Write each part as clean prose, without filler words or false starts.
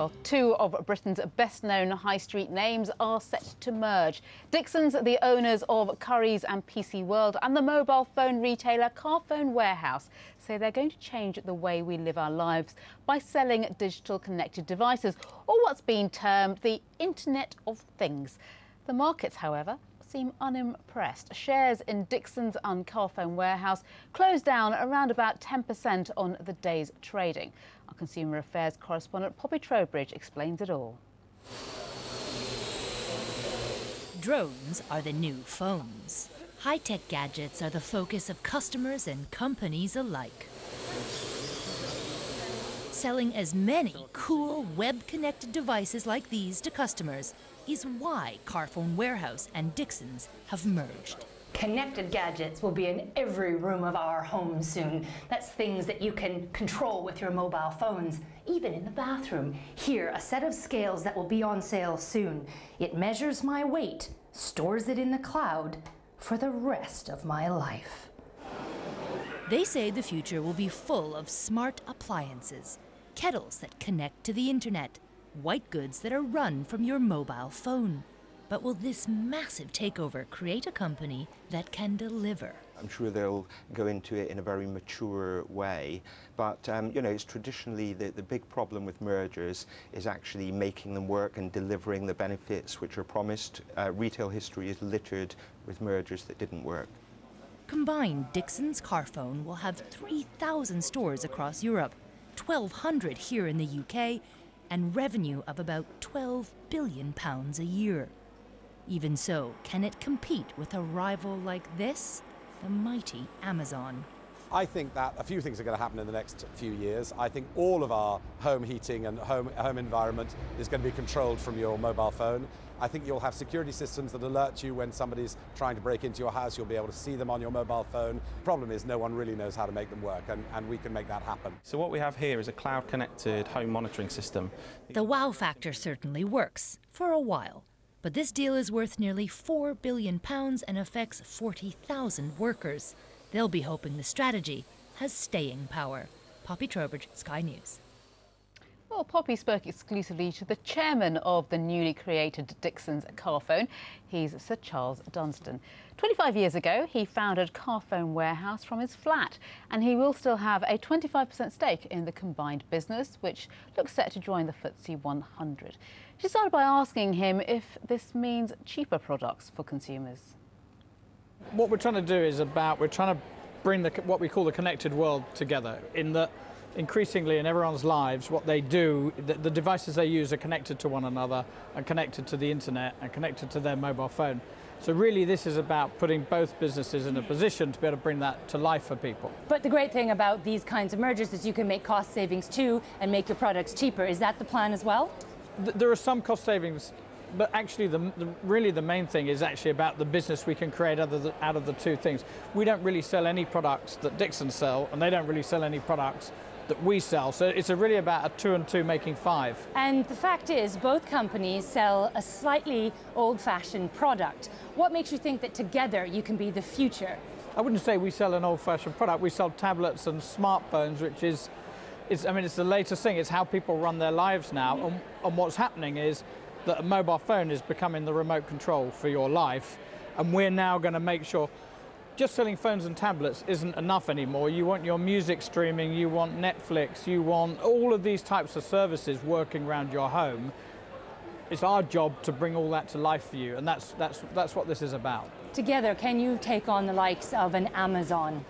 Well, two of Britain's best-known high street names are set to merge. Dixons, the owners of Currys and PC World, and the mobile phone retailer Carphone Warehouse say they're going to change the way we live our lives by selling digital connected devices, or what's been termed the Internet of Things. The markets, however, seem unimpressed. Shares in Dixons and Carphone Warehouse closed down around about 10% on the day's trading. Our Consumer Affairs correspondent Poppy Trowbridge explains it all. Drones are the new phones. High-tech gadgets are the focus of customers and companies alike. Selling as many cool web-connected devices like these to customers is why Carphone Warehouse and Dixons have merged. Connected gadgets will be in every room of our homes soon. That's things that you can control with your mobile phones, even in the bathroom. Here, a set of scales that will be on sale soon. It measures my weight, stores it in the cloud for the rest of my life. They say the future will be full of smart appliances, kettles that connect to the internet, white goods that are run from your mobile phone. But will this massive takeover create a company that can deliver? I'm sure they'll go into it in a very mature way, but you know, it's traditionally the big problem with mergers is actually making them work and delivering the benefits which are promised. Retail history is littered with mergers that didn't work. Combined, Dixons Carphone will have 3,000 stores across Europe, 1,200 here in the UK, and revenue of about £12 billion a year. Even so, can it compete with a rival like this, the mighty Amazon? I think that a few things are going to happen in the next few years. I think all of our home heating and home environment is going to be controlled from your mobile phone. I think you'll have security systems that alert you when somebody's trying to break into your house. You'll be able to see them on your mobile phone. The problem is no one really knows how to make them work, and we can make that happen. So what we have here is a cloud-connected home monitoring system. The wow factor certainly works, for a while. But this deal is worth nearly £4 billion and affects 40,000 workers. They'll be hoping the strategy has staying power. Poppy Trowbridge, Sky News. Well, Poppy spoke exclusively to the chairman of the newly created Dixons Carphone. He's Sir Charles Dunstan. 25 years ago, he founded Carphone Warehouse from his flat, and he will still have a 25% stake in the combined business, which looks set to join the FTSE 100. She started by asking him if this means cheaper products for consumers. What we're trying to do is we're trying to bring what we call the connected world together, in that increasingly in everyone's lives, what they do, the devices they use are connected to one another and connected to the internet and connected to their mobile phone. So really this is about putting both businesses in a position to be able to bring that to life for people. But the great thing about these kinds of mergers is you can make cost savings too and make your products cheaper. Is that the plan as well? There are some cost savings, but actually really the main thing is actually about the business we can create out of the two things. We don't really sell any products that Dixons sell, and they don't really sell any products that we sell. So it's really about a 2 and 2 making 5. And the fact is, both companies sell a slightly old-fashioned product. What makes you think that together you can be the future? I wouldn't say we sell an old-fashioned product. We sell tablets and smartphones, which is, it's the latest thing. It's how people run their lives now. And what's happening is that a mobile phone is becoming the remote control for your life. And we're now going to make sure just selling phones and tablets isn't enough anymore. You want your music streaming, you want Netflix, you want all of these types of services working around your home. It's our job to bring all that to life for you, and that's what this is about. Together, can you take on the likes of an Amazon?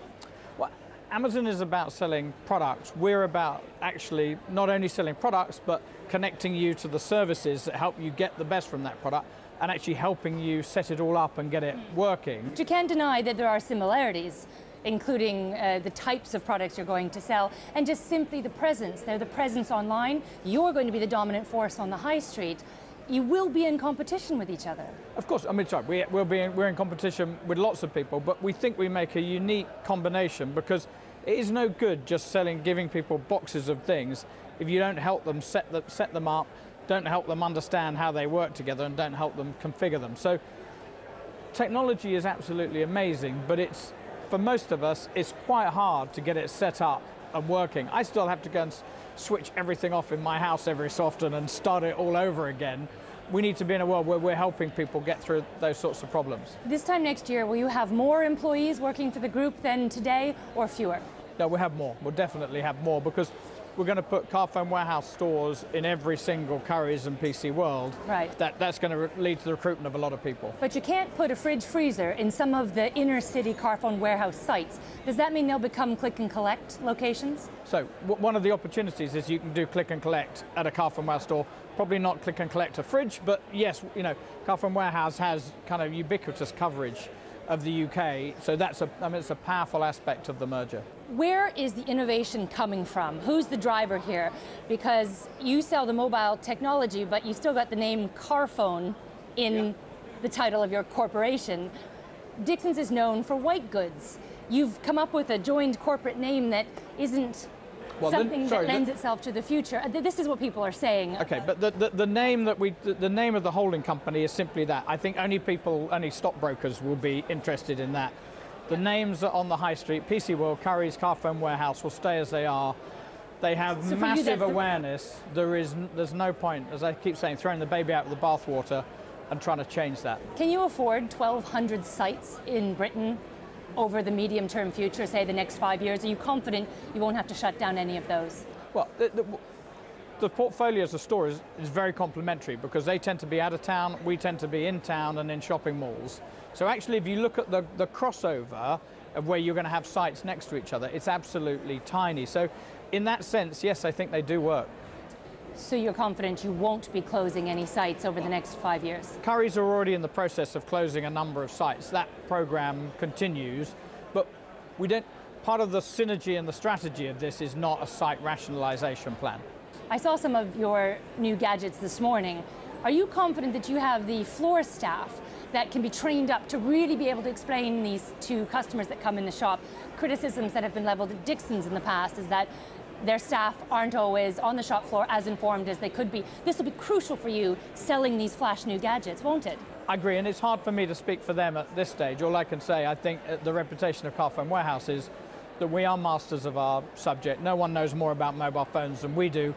Well, Amazon is about selling products. We're about actually not only selling products, but connecting you to the services that help you get the best from that product, and actually helping you set it all up and get it working. But you can't deny that there are similarities, including the types of products you're going to sell, and just simply the presence. They're the presence online. You're going to be the dominant force on the high street. You will be in competition with each other. Of course, sorry, we're in competition with lots of people, but we think we make a unique combination, because it is no good just giving people boxes of things if you don't help them set them up, don't help them understand how they work together, and don't help them configure them. So technology is absolutely amazing, but for most of us, it's quite hard to get it set up and working. I still have to go and switch everything off in my house every so often and start it all over again. We need to be in a world where we're helping people get through those sorts of problems. This time next year, will you have more employees working for the group than today, or fewer? No, we'll have more. We'll definitely have more, because we're going to put Carphone Warehouse stores in every single Currys and PC World. Right. That's going to lead to the recruitment of a lot of people. But you can't put a fridge freezer in some of the inner city Carphone Warehouse sites. Does that mean they'll become click and collect locations? So one of the opportunities is you can do click and collect at a Carphone Warehouse store. Probably not click and collect a fridge, but yes, you know, Carphone Warehouse has kind of ubiquitous coverage of the UK, so it's a powerful aspect of the merger. Where is the innovation coming from? Who's the driver here? Because you sell the mobile technology, but you still got the name Carphone in the title of your corporation. Dixons is known for white goods. You've come up with a joined corporate name that isn't something that lends itself to the future. This is what people are saying. Okay, but the name the name of the holding company is simply that. I think only stockbrokers will be interested in that. The names are on the high street. PC World, Currys, Carphone Warehouse will stay as they are. They have massive awareness. There's no point, as I keep saying, throwing the baby out with the bathwater and trying to change that. Can you afford 1,200 sites in Britain over the medium-term future, say the next 5 years? Are you confident you won't have to shut down any of those? Well, the portfolio as a store is very complementary, because they tend to be out of town, we tend to be in town and in shopping malls. So actually, if you look at the crossover of where you're going to have sites next to each other, it's absolutely tiny. So in that sense, yes, I think they do work. So you're confident you won't be closing any sites over the next 5 years? Currys are already in the process of closing a number of sites. That program continues, but part of the synergy and the strategy of this is not a site rationalization plan. I saw some of your new gadgets this morning. Are you confident that you have the floor staff that can be trained up to really be able to explain these to customers that come in the shop? Criticisms that have been leveled at Dixons in the past is that their staff aren't always on the shop floor as informed as they could be. This will be crucial for you selling these flash new gadgets, won't it? I agree, and it's hard for me to speak for them at this stage. All I can say, I think the reputation of Carphone Warehouse is that we are masters of our subject. No one knows more about mobile phones than we do,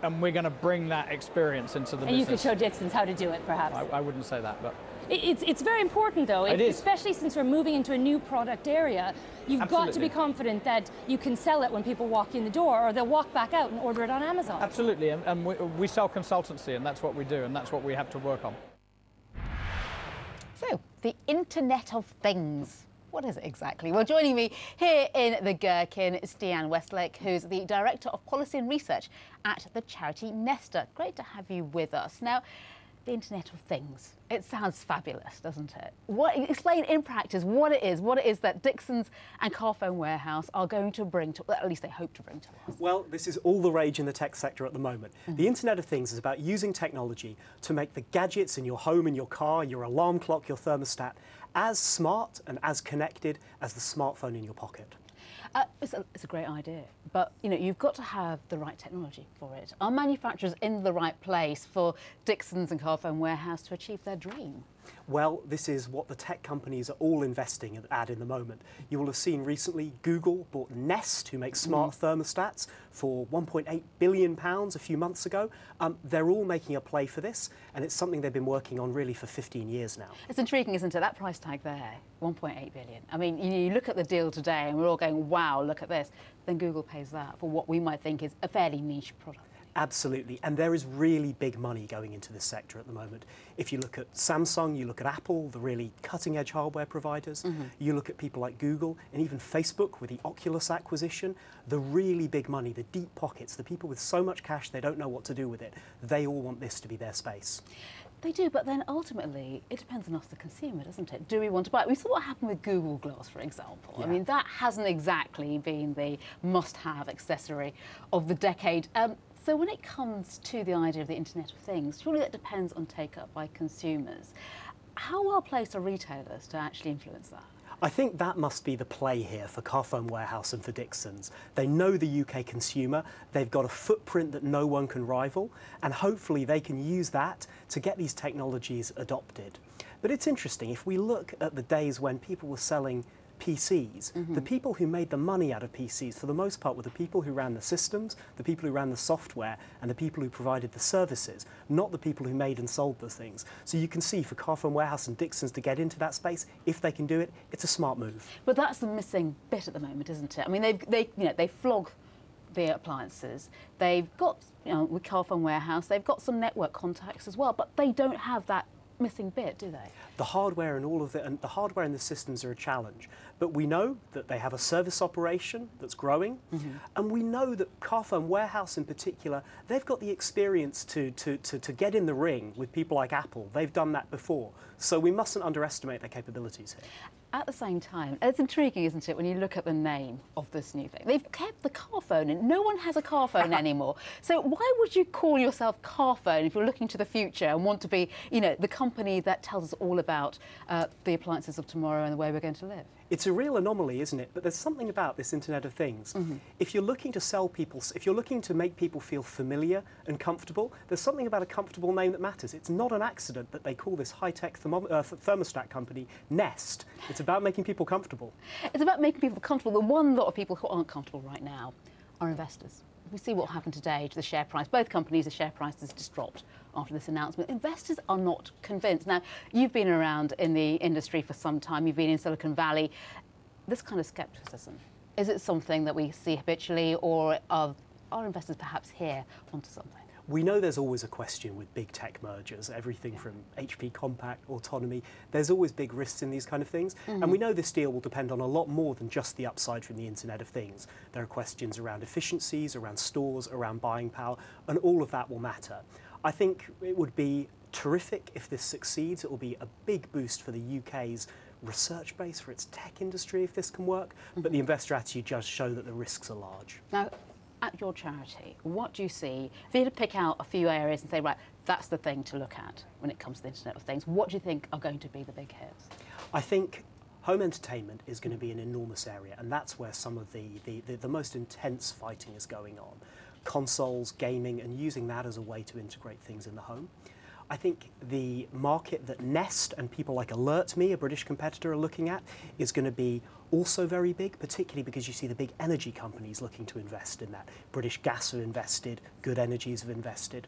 and we're going to bring that experience into the business. And you could show Dixons how to do it, perhaps. I wouldn't say that, but... It's very important, though, especially since we're moving into a new product area. You've got to be confident that you can sell it when people walk in the door, or they'll walk back out and order it on Amazon. Absolutely, and we sell consultancy, and that's what we do, and that's what we have to work on. So, the Internet of Things. What is it exactly? Well, joining me here in the Gherkin is Deanne Westlake, who's the Director of Policy and Research at the charity Nesta. Great to have you with us. Now, the Internet of Things. It sounds fabulous, doesn't it? Explain in practice what it is that Dixons and Carphone Warehouse are going to bring to, well, at least they hope to bring to us. Well, this is all the rage in the tech sector at the moment. The Internet of Things is about using technology to make the gadgets in your home, in your car, your alarm clock, your thermostat, as smart and as connected as the smartphone in your pocket. It's a great idea, but you know, you've got to have the right technology for it. Are manufacturers in the right place for Dixons and Carphone Warehouse to achieve their dream? Well, this is what the tech companies are all investing at in the moment. You will have seen recently Google bought Nest, who makes smart thermostats, for £1.8 billion a few months ago. They're all making a play for this, and it's something they've been working on really for 15 years now. It's intriguing, isn't it? That price tag there, 1.8 billion. I mean, you look at the deal today and we're all going, wow, look at this. Then Google pays that for what we might think is a fairly niche product. Absolutely, and there is really big money going into this sector at the moment. If you look at Samsung, you look at Apple, the really cutting-edge hardware providers, you look at people like Google and even Facebook with the Oculus acquisition, the really big money, the deep pockets, the people with so much cash they don't know what to do with it, they all want this to be their space. They do, but then ultimately it depends on us, the consumer, doesn't it? Do we want to buy it? We saw what happened with Google Glass, for example. Yeah. I mean, that hasn't exactly been the must-have accessory of the decade. So when it comes to the idea of the Internet of Things, surely that depends on take-up by consumers. How well placed are retailers to actually influence that? I think that must be the play here for Carphone Warehouse and for Dixons. They know the UK consumer, they've got a footprint that no one can rival, and hopefully they can use that to get these technologies adopted. But it's interesting, if we look at the days when people were selling PCs, the people who made the money out of PCs, for the most part, were the people who ran the systems, the people who ran the software, and the people who provided the services, not the people who made and sold the things. So you can see for Carphone Warehouse and Dixons to get into that space, if they can do it, it's a smart move. But that's the missing bit at the moment, isn't it? I mean, they flog the appliances. They've got, with Carphone Warehouse, they've got some network contacts as well, but they don't have that missing bit, do they? The hardware and all of it, and the hardware and the systems are a challenge. But we know that they have a service operation that's growing, and we know that Carphone Warehouse in particular, they've got the experience to get in the ring with people like Apple. They've done that before. So we mustn't underestimate their capabilities here. At the same time, it's intriguing, isn't it, when you look at the name of this new thing. They've kept the Carphone in. No one has a Carphone anymore. So why would you call yourself Carphone if you're looking to the future and want to be, the company that tells us all about the appliances of tomorrow and the way we're going to live? It's a real anomaly, isn't it? But there's something about this Internet of Things. If you're looking to sell people, if you're looking to make people feel familiar and comfortable, there's something about a comfortable name that matters. It's not an accident that they call this high-tech thermostat company Nest. It's about making people comfortable. It's about making people comfortable. The one lot of people who aren't comfortable right now are investors. We see what happened today to the share price. Both companies, the share prices just dropped after this announcement. Investors are not convinced. Now, you've been around in the industry for some time. You've been in Silicon Valley. This kind of scepticism, is it something that we see habitually, or are investors perhaps here onto something? We know there's always a question with big tech mergers, everything from HP Compact, autonomy. There's always big risks in these kind of things. And we know this deal will depend on a lot more than just the upside from the Internet of Things. There are questions around efficiencies, around stores, around buying power, and all of that will matter. I think it would be terrific if this succeeds. It will be a big boost for the UK's research base, for its tech industry, if this can work. But the investor attitude does show that the risks are large. Now, at your charity, what do you see? If you had to pick out a few areas and say, right, that's the thing to look at when it comes to the Internet of Things, what do you think are going to be the big hits? I think home entertainment is going to be an enormous area, and that's where some of the most intense fighting is going on. Consoles, gaming, and using that as a way to integrate things in the home. I think the market that Nest and people like AlertMe, a British competitor, are looking at is going to be also very big, particularly because you see the big energy companies looking to invest in that. British Gas have invested, Good Energies have invested.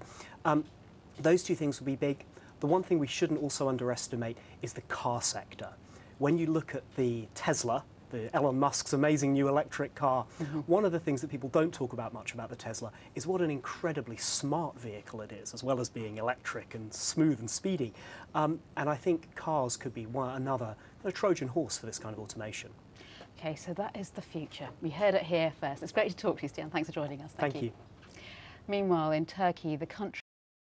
Those two things will be big. The one thing we shouldn't also underestimate is the car sector. When you look at the Tesla, the Elon Musk's amazing new electric car, one of the things that people don't talk about much about the Tesla is what an incredibly smart vehicle it is, as well as being electric and smooth and speedy. And I think cars could be another Trojan horse for this kind of automation. OK, so that is the future. We heard it here first. It's great to talk to you, Stian. Thanks for joining us. Thank you. Meanwhile, in Turkey, the country